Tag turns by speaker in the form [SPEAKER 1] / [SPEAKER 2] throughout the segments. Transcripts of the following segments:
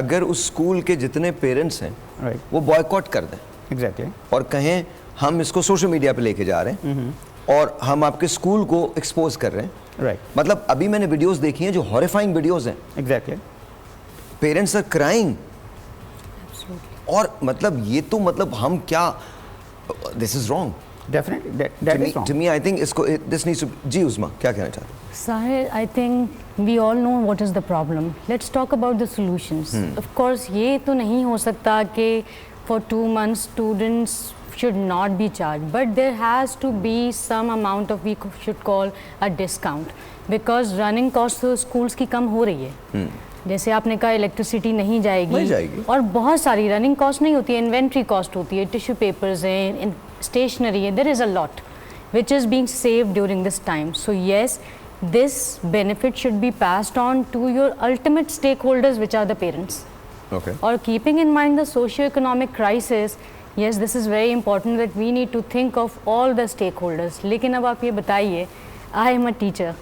[SPEAKER 1] अगर उस स्कूल के जितने पेरेंट्स हैं
[SPEAKER 2] राइट
[SPEAKER 1] वो बॉयकॉट कर दें
[SPEAKER 2] एग्जैक्टली
[SPEAKER 1] और कहें हम इसको सोशल मीडिया पे लेके जा रहे हैं और हम आपके स्कूल को एक्सपोज कर रहे हैं।
[SPEAKER 2] राइट
[SPEAKER 1] मतलब अभी मैंने वीडियोस देखी हैं जो हॉरिफाइंग वीडियोस हैं,
[SPEAKER 2] एग्जैक्टली
[SPEAKER 1] पेरेंट्स आर क्राइंग और मतलब ये तो मतलब हम क्या, this is wrong
[SPEAKER 2] definitely that is
[SPEAKER 1] to me. I think इसको दिस नीड्स टू, जी उस्मा क्या कहना चाहते हैं?
[SPEAKER 3] Sahir, I think we all know what is the problem. Let's talk about the solutions. Of course, ये तो नहीं हो सकता कि for 2 months students should not be charged, but there has to be some amount of we should call a discount because running costs तो schools की कम हो रही है। जैसे आपने कहा इलेक्ट्रिसिटी नहीं जाएगी और बहुत सारी रनिंग कॉस्ट नहीं होती है, इन्वेंट्री कॉस्ट होती है, टिश्यू पेपर्स हैं, स्टेशनरी है, there is a lot which is being saved during this time. So yes, this benefit should be passed on to your ultimate stakeholders, which are the parents.
[SPEAKER 1] Okay.
[SPEAKER 3] Or keeping in mind the socio-economic crisis, yes, this is very important that we need to think of all the stakeholders. लेकिन अब आप ये बताइए, I am a teacher.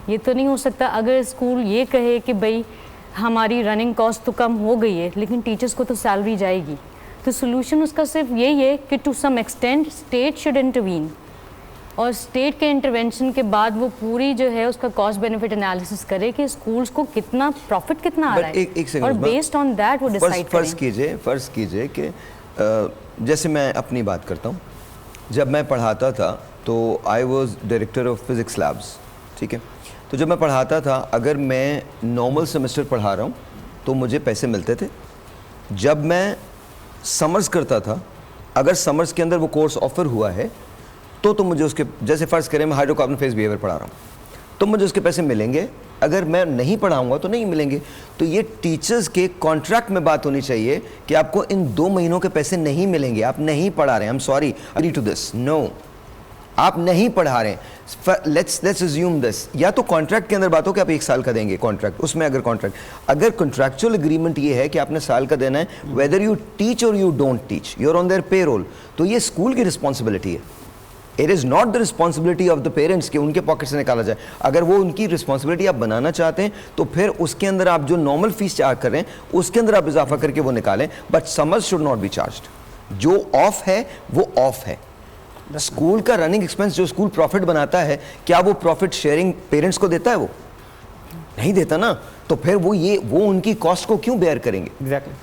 [SPEAKER 3] ये तो नहीं हो सकता अगर स्कूल ये कहे कि भाई हमारी रनिंग कॉस्ट तो कम हो गई है लेकिन टीचर्स को तो सैलरी जाएगी, तो सोल्यूशन उसका सिर्फ यही है कि to some extent state should intervene और स्टेट के इंटरवेंशन के बाद वो पूरी जो है उसका कॉस्ट बेनिफिट एनालिसिस करे कि स्कूल्स को कितना प्रॉफिट कितना आ रहा है
[SPEAKER 1] एक
[SPEAKER 3] और बेस्ड ऑन दैट वो डिसाइड करें।
[SPEAKER 1] फर्ज कीजिए कि जैसे मैं अपनी बात करता हूँ, जब मैं पढ़ाता था तो I was director of physics labs, ठीक है। तो जब मैं पढ़ाता था अगर मैं नॉर्मल सेमेस्टर पढ़ा रहा हूँ तो मुझे पैसे मिलते थे। जब मैं समर्स करता था, अगर समर्स के अंदर वो कोर्स ऑफर हुआ है तो मुझे उसके, जैसे फ़र्ज़ करें मैं हाइड्रोकार्बन फेज बिहेवियर पढ़ा रहा हूँ तो मुझे उसके पैसे मिलेंगे, अगर मैं नहीं पढ़ाऊँगा तो नहीं मिलेंगे। तो ये टीचर्स के कॉन्ट्रैक्ट में बात होनी चाहिए कि आपको इन 2 महीनों के पैसे नहीं मिलेंगे, आप नहीं पढ़ा रहे हैं, I am sorry agree to this, no आप नहीं पढ़ा रहे हैं, लेट्स अज्यूम दिस। या तो कॉन्ट्रैक्ट के अंदर बात हो कि आप 1 साल का देंगे कॉन्ट्रैक्ट, उसमें अगर कॉन्ट्रैक्चुअल एग्रीमेंट ये है कि आपने साल का देना है, वेदर यू टीच और you don't teach, you are on their payroll, तो ये स्कूल की रिस्पॉन्सिबिलिटी है। It is not the responsibility of the parents कि उनके पॉकेट से निकाला जाए। अगर वो उनकी रिस्पॉन्सिबिलिटी आप बनाना चाहते हैं तो फिर उसके अंदर आप जो नॉर्मल फीस चार्ज कर रहे हैं उसके अंदर आप इजाफा करके वो निकालें, but summers should not be charged. जो ऑफ है वो ऑफ है। स्कूल का रनिंग एक्सपेंस जो स्कूल प्रॉफिट बनाता है, क्या वो प्रॉफिट शेयरिंग पेरेंट्स को देता है? वो नहीं देता ना, तो फिर वो उनकी कॉस्ट को क्यों बेयर करेंगे?
[SPEAKER 2] एग्जैक्टली